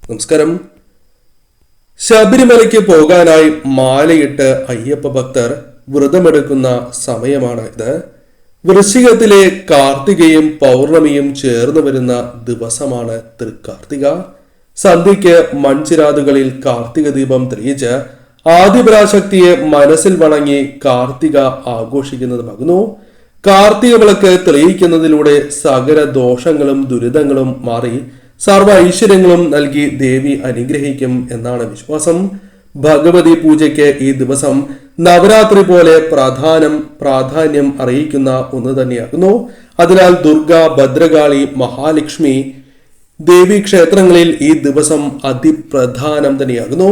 നമസ്കാരം. ശബരിമലയ്ക്ക് പോകാനായി മാലയിട്ട് അയ്യപ്പ ഭക്തർ വ്രതമെടുക്കുന്ന സമയമാണ് ഇത്. വൃശ്ചികത്തിലെ കാർത്തികയും പൗർണമിയും ചേർന്ന് വരുന്ന ദിവസമാണ് തൃക്കാർത്തിക. സന്ധ്യയ്ക്ക് മൺചിരാതുകളിൽ കാർത്തിക ദീപം തെളിയിച്ച് ആദിപരാശക്തിയെ മനസ്സിൽ വണങ്ങി കാർത്തിക ആഘോഷിക്കുന്നതുമാകുന്നു. കാർത്തിക വിളക്ക് തെളിയിക്കുന്നതിലൂടെ സകല ദോഷങ്ങളും ദുരിതങ്ങളും മാറി സർവ ഐശ്വര്യങ്ങളും നൽകി ദേവി അനുഗ്രഹിക്കും എന്നാണ് വിശ്വാസം. ഭഗവതി പൂജയ്ക്ക് ഈ ദിവസം നവരാത്രി പോലെ പ്രാധാന്യം അറിയിക്കുന്ന ഒന്ന് തന്നെയാകുന്നു. അതിനാൽ ദുർഗ, ഭദ്രകാളി, മഹാലക്ഷ്മി ദേവി ക്ഷേത്രങ്ങളിൽ ഈ ദിവസം അതിപ്രധാനം തന്നെയാകുന്നു.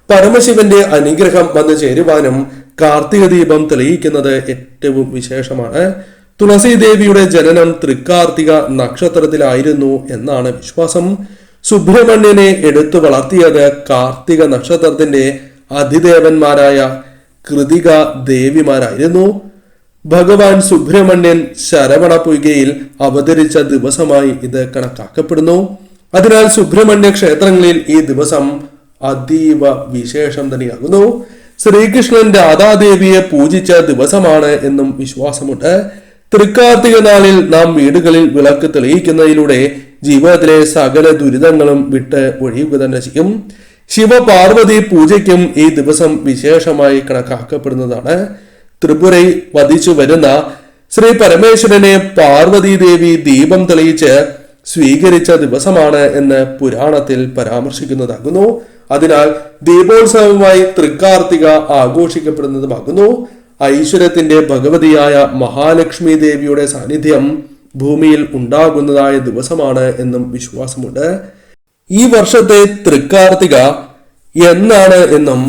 പരമശിവന്റെ അനുഗ്രഹം വന്നു ചേരുവാനും കാർത്തിക ദീപം തെളിയിക്കുന്നത് ഏറ്റവും വിശേഷമാണ്. തുളസി ദേവിയുടെ ജനനം തൃക്കാർത്തിക നക്ഷത്രത്തിലായിരുന്നു എന്നാണ് വിശ്വാസം. സുബ്രഹ്മണ്യനെ എടുത്തു വളർത്തിയത് കാർത്തിക നക്ഷത്രത്തിന്റെ അധിദേവന്മാരായ കൃതിക ദേവിമാരായിരുന്നു. ഭഗവാൻ സുബ്രഹ്മണ്യൻ ശരവണ പൊയ്കയിൽ അവതരിച്ച ദിവസമായി ഇത് കണക്കാക്കപ്പെടുന്നു. അതിനാൽ സുബ്രഹ്മണ്യ ക്ഷേത്രങ്ങളിൽ ഈ ദിവസം അതീവ വിശേഷം തന്നെയാകുന്നു. ശ്രീകൃഷ്ണൻ രാധാദേവിയെ പൂജിച്ച ദിവസമാണ് എന്നും വിശ്വാസമുണ്ട്. തൃക്കാർത്തിക നാളിൽ നാം വീടുകളിൽ വിളക്ക് തെളിയിക്കുന്നതിലൂടെ ജീവിതത്തിലെ സകല ദുരിതങ്ങളും വിട്ട് ഒഴിയുക തന്നെ ചെയ്യും. ശിവപാർവതി പൂജയ്ക്കും ഈ ദിവസം വിശേഷമായി കണക്കാക്കപ്പെടുന്നതാണ്. ത്രിപുരൈ വധിച്ചു വരുന്ന ശ്രീ പരമേശ്വരനെ പാർവതി ദേവി ദീപം തെളിയിച്ച് സ്വീകരിച്ച ദിവസമാണ് എന്ന് പുരാണത്തിൽ പരാമർശിക്കുന്നതാകുന്നു. അതിനാൽ ദീപോത്സവമായി തൃക്കാർത്തിക ആഘോഷിക്കപ്പെടുന്നതുമാകുന്നു. ഐശ്വര്യത്തിന്റെ ഭഗവതിയായ മഹാലക്ഷ്മി ദേവിയുടെ സാന്നിധ്യം ഭൂമിയിൽ ഉണ്ടാകുന്നതായ ദിവസമാണ് എന്നും വിശ്വാസമുണ്ട്. ഈ വർഷത്തെ തൃക്കാർത്തിക എന്നാണ് എന്നും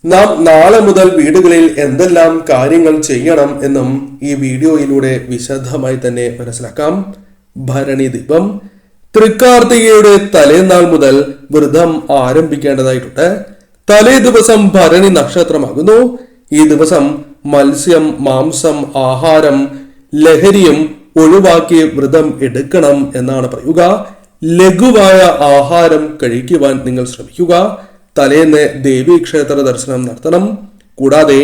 നാം നാളെ മുതൽ വീടുകളിൽ എന്തെല്ലാം കാര്യങ്ങൾ ചെയ്യണം എന്നും ഈ വീഡിയോയിലൂടെ വിശദമായി തന്നെ മനസ്സിലാക്കാം. ഭരണി ദീപം. തൃക്കാർത്തികയുടെ തലേനാൾ മുതൽ വ്രതം ആരംഭിക്കേണ്ടതായിട്ടുണ്ട്. തലേ ദിവസം ഭരണി നക്ഷത്രമാകുന്നു. ഈ ദിവസം മത്സ്യം, മാംസം, ആഹാരം, ലഹരിയും ഒഴിവാക്കി വ്രതം എടുക്കണം എന്നാണ് പറയുക. ലഘുവായ ആഹാരം കഴിക്കുവാൻ നിങ്ങൾ ശ്രമിക്കുക. തലേന്ന് ദേവീക്ഷേത്ര ദർശനം നടത്തണം. കൂടാതെ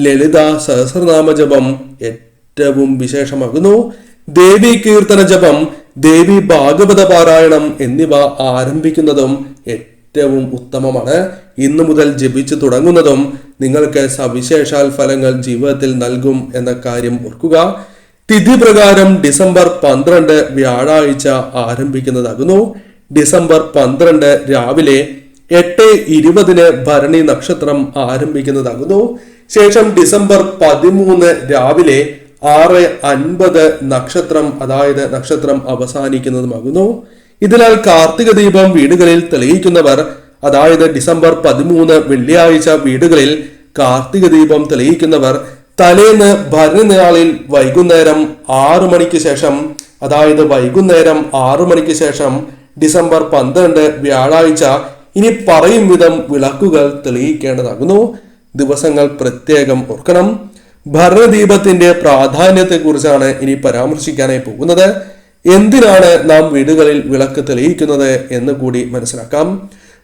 ലളിത സഹസ്രനാമ ജപം ഏറ്റവും വിശേഷമാകുന്നു. ദേവി കീർത്തന ജപം, ദേവി ഭാഗവത പാരായണം എന്നിവ ആരംഭിക്കുന്നതും ഏറ്റവും ഉത്തമമാണ്. ഇന്നു മുതൽ ജപിച്ചു തുടങ്ങുന്നതും നിങ്ങൾക്ക് സവിശേഷാൽ ഫലങ്ങൾ ജീവിതത്തിൽ നൽകും എന്ന കാര്യം ഓർക്കുക. തിഥി പ്രകാരം ഡിസംബർ 12 വ്യാഴാഴ്ച ആരംഭിക്കുന്നതാകുന്നു. ഡിസംബർ 12 രാവിലെ 8:20 ഭരണി നക്ഷത്രം ആരംഭിക്കുന്നതാകുന്നു. ശേഷം ഡിസംബർ 13 രാവിലെ 6:50 നക്ഷത്രം, അതായത് നക്ഷത്രം അവസാനിക്കുന്നതുമാകുന്നു. ഇതിനാൽ കാർത്തിക ദീപം വീടുകളിൽ തെളിയിക്കുന്നവർ, അതായത് ഡിസംബർ 13 വെള്ളിയാഴ്ച വീടുകളിൽ കാർത്തിക ദീപം തെളിയിക്കുന്നവർ തലേന്ന് ഭരണി നാളിൽ വൈകുന്നേരം 6 മണിക്ക് ശേഷം, അതായത് വൈകുന്നേരം 6 മണിക്ക് ശേഷം ഡിസംബർ 12 വ്യാഴാഴ്ച ഇനി പറയും വിധം വിളക്കുകൾ തെളിയിക്കേണ്ടതാകുന്നു. ദിവസങ്ങൾ പ്രത്യേകം ഓർക്കണം. ഭരണദീപത്തിന്റെ പ്രാധാന്യത്തെക്കുറിച്ചാണ് ഇനി പരാമർശിക്കാനായി പോകുന്നത്. എന്തിനാണ് നാം വീടുകളിൽ വിളക്ക് തെളിയിക്കുന്നത് എന്ന് കൂടി മനസ്സിലാക്കാം.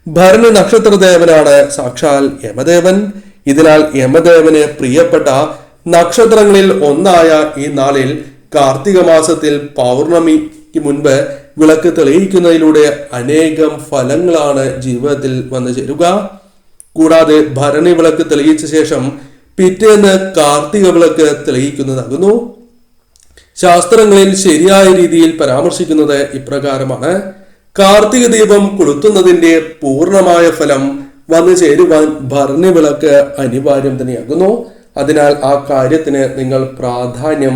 ഭരണി നക്ഷത്രദേവനാണ് സാക്ഷാൽ യമദേവൻ. ഇതിനാൽ യമദേവന് പ്രിയപ്പെട്ട നക്ഷത്രങ്ങളിൽ ഒന്നായ ഈ നാളിൽ കാർത്തിക മാസത്തിൽ പൗർണമിക്ക് മുൻപ് വിളക്ക് തെളിയിക്കുന്നതിലൂടെ അനേകം ഫലങ്ങളാണ് ജീവിതത്തിൽ വന്നു ചേരുക. കൂടാതെ ഭരണി വിളക്ക് തെളിയിച്ച ശേഷം പിറ്റേന്ന് കാർത്തിക വിളക്ക് തെളിയിക്കുന്നതാകുന്നു. ശാസ്ത്രങ്ങളിൽ ശരിയായ രീതിയിൽ പരാമർശിക്കുന്നത് ഇപ്രകാരമാണ്. കാർത്തിക ദീപം കൊളുത്തുന്നതിന്റെ പൂർണ്ണമായ ഫലം വന്നു ചേരുവാൻ ഭരണി വിളക്ക് അനിവാര്യം തന്നെയാകുന്നു. അതിനാൽ ആ കാര്യത്തിന് നിങ്ങൾ പ്രാധാന്യം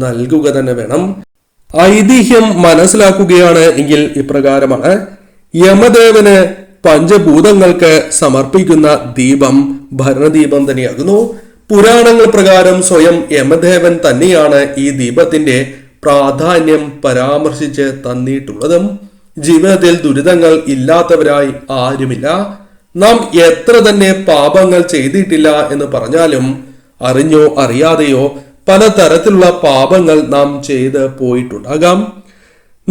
നൽകുക തന്നെ വേണം. ഐതിഹ്യം മനസ്സിലാക്കുകയാണ് എങ്കിൽ ഇപ്രകാരമാണ്. യമദേവന് പഞ്ചഭൂതങ്ങൾക്ക് സമർപ്പിക്കുന്ന ദീപം ഭരണദീപം തന്നെയാകുന്നു. പുരാണങ്ങൾ പ്രകാരം സ്വയം യമദേവൻ തന്നെയാണ് ഈ ദീപത്തിന്റെ പ്രാധാന്യം പരാമർശിച്ച് തന്നിട്ടുള്ളതും. ജീവിതത്തിൽ ദുരിതങ്ങൾ ഇല്ലാത്തവരായി ആരുമില്ല. നാം എത്ര തന്നെ പാപങ്ങൾ ചെയ്തിട്ടില്ല എന്ന് പറഞ്ഞാലും അറിഞ്ഞോ അറിയാതെയോ പലതരത്തിലുള്ള പാപങ്ങൾ നാം ചെയ്ത് പോയിട്ടുണ്ടാകാം.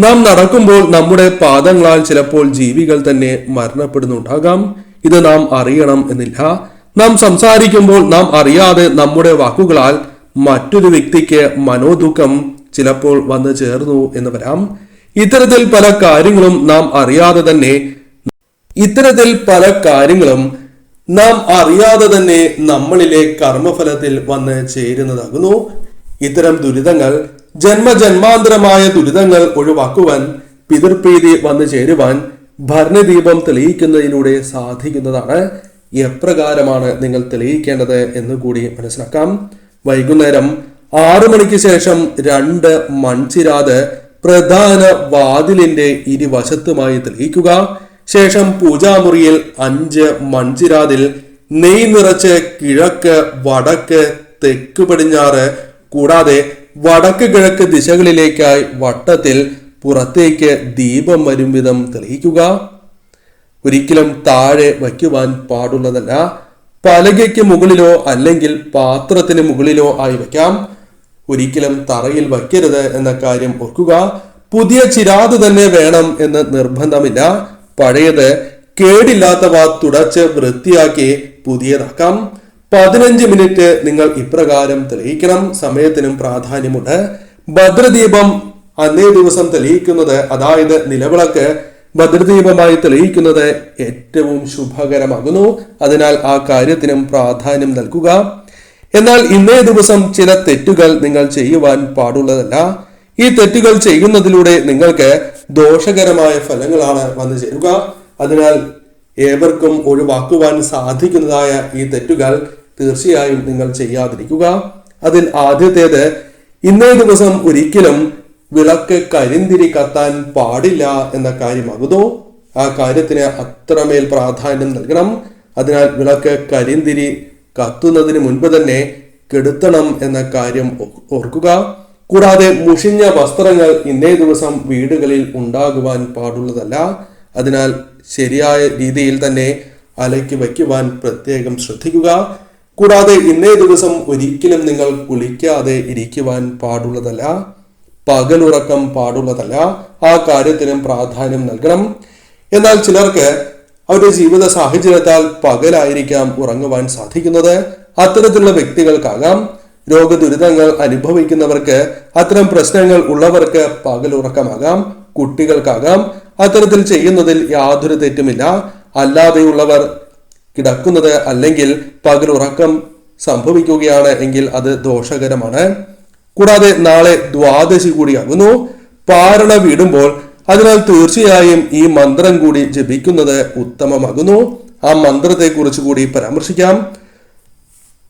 നാം നടക്കുമ്പോൾ നമ്മുടെ പാദങ്ങളാൽ ചിലപ്പോൾ ജീവികൾ തന്നെ മരണപ്പെടുന്നുണ്ടാകാം. ഇത് നാം അറിയണം എന്നില്ല. നാം സംസാരിക്കുമ്പോൾ നാം അറിയാതെ നമ്മുടെ വാക്കുകളാൽ മറ്റൊരു വ്യക്തിക്ക് മനോദുഃഖം ചിലപ്പോൾ വന്നു ചേർന്നു എന്ന് വരാം. ഇത്തരത്തിൽ പല കാര്യങ്ങളും നാം അറിയാതെ തന്നെ നമ്മളിലെ കർമ്മഫലത്തിൽ വന്ന് ചേരുന്നതാകുന്നു. ഇത്തരം ദുരിതങ്ങൾ, ജന്മജന്മാന്തരമായ ദുരിതങ്ങൾ ഒഴിവാക്കുവാൻ, പിതൃപ്രീതി വന്നു ചേരുവാൻ ഭരണദീപം തെളിയിക്കുന്നതിലൂടെ സാധിക്കുന്നതാണ്. എപ്രകാരമാണ് നിങ്ങൾ തെളിയിക്കേണ്ടത് എന്ന് കൂടി മനസ്സിലാക്കാം. വൈകുന്നേരം 6 മണിക്ക് ശേഷം 2 മൺചിരാത് പ്രധാന വാതിലിന്റെ ഇരുവശത്തുമായി തെളിയിക്കുക. ശേഷം പൂജാമുറിയിൽ 5 മൺചിരാതിൽ നെയ് നിറച്ച് കിഴക്ക്, വടക്ക്, തെക്ക്, പടിഞ്ഞാറ് കൂടാതെ വടക്ക് കിഴക്ക് ദിശകളിലേക്കായി വട്ടത്തിൽ പുറത്തേക്ക് ദീപം വരും വിധം തെളിയിക്കുക. ഒരിക്കലും താഴെ വയ്ക്കുവാൻ പാടുള്ളതല്ല. പലകയ്ക്ക് മുകളിലോ അല്ലെങ്കിൽ പാത്രത്തിന് മുകളിലോ ആയി വയ്ക്കാം. ഒരിക്കലും തറയിൽ വയ്ക്കരുത് എന്ന കാര്യം ഓർക്കുക. പുതിയ ചിരാത് തന്നെ വേണം എന്ന് നിർബന്ധമില്ല. പഴയത് കേടില്ലാത്തവ തുടച്ച് വൃത്തിയാക്കി പുതിയതാക്കാം. 15 മിനിറ്റ് നിങ്ങൾ ഇപ്രകാരം തെളിയിക്കണം. സമയത്തിനും പ്രാധാന്യമുണ്ട്. ഭദ്രദീപം അന്നേ ദിവസം തെളിയിക്കുന്നത്, അതായത് നിലവിളക്ക് ഭദ്രദീപമായി തെളിയിക്കുന്നത് ഏറ്റവും ശുഭകരമാകുന്നു. അതിനാൽ ആ കാര്യത്തിനും പ്രാധാന്യം നൽകുക. എന്നാൽ ഇന്നേ ദിവസം ചില തെറ്റുകൾ നിങ്ങൾ ചെയ്യുവാൻ പാടുള്ളതല്ല. ഈ തെറ്റുകൾ ചെയ്യുന്നതിലൂടെ നിങ്ങൾക്ക് ദോഷകരമായ ഫലങ്ങളാണ് വന്നു ചേരുക. അതിനാൽ ഏവർക്കും ഒഴിവാക്കുവാൻ സാധിക്കുന്നതായ ഈ തെറ്റുകൾ തീർച്ചയായും നിങ്ങൾ ചെയ്യാതിരിക്കുക. അതിൽ ആദ്യത്തേത്, ഇന്നേ ദിവസം ഒരിക്കലും വിളക്ക് കരിന്തിരി കത്താൻ പാടില്ല എന്ന കാര്യമാകുന്നു. ആ കാര്യത്തിന് അത്രമേൽ പ്രാധാന്യം നൽകണം. അതിനാൽ വിളക്ക് കരിന്തിരി കത്തുന്നതിന് മുൻപ് തന്നെ കെടുത്തണം എന്ന കാര്യം ഓർക്കുക. കൂടാതെ മുഷിഞ്ഞ വസ്ത്രങ്ങൾ ഇന്നേ ദിവസം വീടുകളിൽ ഉണ്ടാകുവാൻ പാടുള്ളതല്ല. അതിനാൽ ശരിയായ രീതിയിൽ തന്നെ അലക്കി വയ്ക്കുവാൻ പ്രത്യേകം ശ്രദ്ധിക്കുക. കൂടാതെ ഇന്നേ ദിവസം ഒരിക്കലും നിങ്ങൾ കുളിക്കാതെ ഇരിക്കുവാൻ പാടുള്ളതല്ല. പകലുറക്കം പാടുള്ളതല്ല. ആ കാര്യത്തിനും പ്രാധാന്യം നൽകണം. എന്നാൽ ചിലർക്ക് അവരുടെ ജീവിത സാഹചര്യത്താൽ പകലായിരിക്കാം ഉറങ്ങുവാൻ സാധിക്കുന്നത്. അത്തരത്തിലുള്ള വ്യക്തികൾക്കാകാം. രോഗദുരിതങ്ങൾ അനുഭവിക്കുന്നവർക്ക്, അത്തരം പ്രശ്നങ്ങൾ ഉള്ളവർക്ക് പകലുറക്കമാകാം. കുട്ടികൾക്കാകാം. അത്തരത്തിൽ ചെയ്യുന്നതിൽ യാതൊരു തെറ്റുമില്ല. അല്ലാതെയുള്ളവർ കിടക്കുന്നത് അല്ലെങ്കിൽ പകലുറക്കം സംഭവിക്കുകയാണ് എങ്കിൽ അത് ദോഷകരമാണ്. കൂടാതെ നാളെ ദ്വാദശി കൂടിയാകുന്നു, പാരണ വീടുമ്പോൾ. അതിനാൽ തീർച്ചയായും ഈ മന്ത്രം കൂടി ജപിക്കുന്നത് ഉത്തമമാകുന്നു. ആ മന്ത്രത്തെ കുറിച്ച് കൂടി പരാമർശിക്കാം.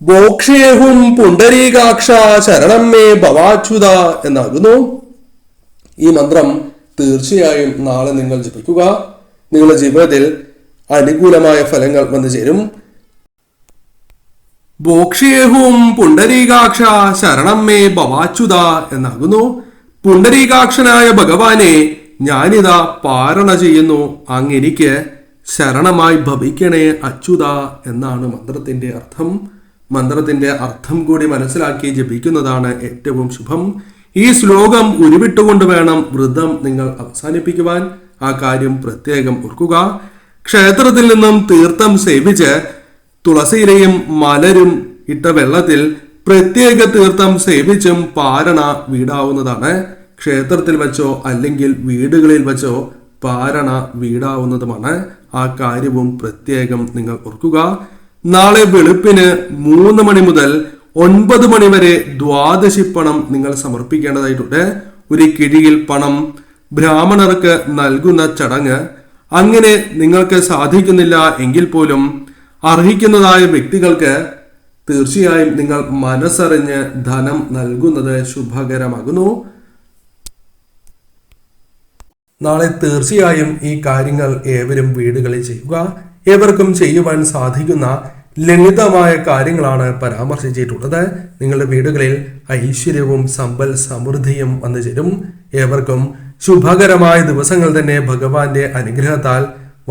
ബോക്ഷേഹും പുണ്ടരീകാക്ഷ ശരണം മേ ഭവാച്യുത എന്നാകുന്നു. ഈ മന്ത്രം തീർച്ചയായും നാളെ നിങ്ങൾ ജപിക്കുക. നിങ്ങളുടെ ജീവിതത്തിൽ അനുകൂലമായ ഫലങ്ങൾ വന്നു ചേരും. ബോക്ഷേഹും പുണ്ടരീകാക്ഷ ശരണം മേ ഭവാച്യുത എന്നാകുന്നു. പുണ്ടരീകാക്ഷനായ ഭഗവാനെ ഞാനിതാ പാരണ ചെയ്യുന്നു, അങ്ങെനിക്ക് ശരണമായി ഭവിക്കണേ അച്യുത എന്നാണ് മന്ത്രത്തിന്റെ അർത്ഥം. മന്ത്രത്തിന്റെ അർത്ഥം കൂടി മനസ്സിലാക്കി ജപിക്കുന്നതാണ് ഏറ്റവും ശുഭം. ഈ ശ്ലോകം ഉരുവിട്ടുകൊണ്ട് വേണം വ്രതം നിങ്ങൾ അവസാനിപ്പിക്കുവാൻ. ആ കാര്യം പ്രത്യേകം ഓർക്കുക. ക്ഷേത്രത്തിൽ നിന്നും തീർത്ഥം സേവിച്ച് തുളസിയിലയും മലരും ഇട്ട വെള്ളത്തിൽ പ്രത്യേക തീർത്ഥം സേവിച്ചും പാരണ വീടാവുന്നതാണ്. ക്ഷേത്രത്തിൽ വെച്ചോ അല്ലെങ്കിൽ വീടുകളിൽ വെച്ചോ പാരണ വീടാവുന്നതുമാണ്. ആ കാര്യവും പ്രത്യേകം നിങ്ങൾ ഓർക്കുക. നാളെ വെളുപ്പിന് 3 മണി മുതൽ 9 മണി വരെ ദ്വാദശി പണം നിങ്ങൾ സമർപ്പിക്കേണ്ടതായിട്ടുണ്ട്. ഒരു കിഴിയിൽ പണം ബ്രാഹ്മണർക്ക് നൽകുന്ന ചടങ്ങ്. അങ്ങനെ നിങ്ങൾക്ക് സാധിക്കുന്നില്ല എങ്കിൽ പോലും അർഹിക്കുന്നതായ വ്യക്തികൾക്ക് തീർച്ചയായും നിങ്ങൾ മനസ്സറിഞ്ഞ് ധനം നൽകുന്നത് ശുഭകരമാകുന്നു. നാളെ തീർച്ചയായും ഈ കാര്യങ്ങൾ ഏവരും വീടുകളിൽ ചെയ്യുക. ഏവർക്കും ചെയ്യുവാൻ സാധിക്കുന്ന ലളിതമായ കാര്യങ്ങളാണ് പരാമർശിച്ചിട്ടുള്ളത്. നിങ്ങളുടെ വീടുകളിൽ ഐശ്വര്യവും സമ്പൽ സമൃദ്ധിയും വന്നു ചേരും. ഏവർക്കും ശുഭകരമായ ദിവസങ്ങൾ തന്നെ ഭഗവാന്റെ അനുഗ്രഹത്താൽ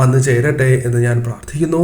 വന്നു ചേരട്ടെ എന്ന് ഞാൻ പ്രാർത്ഥിക്കുന്നു.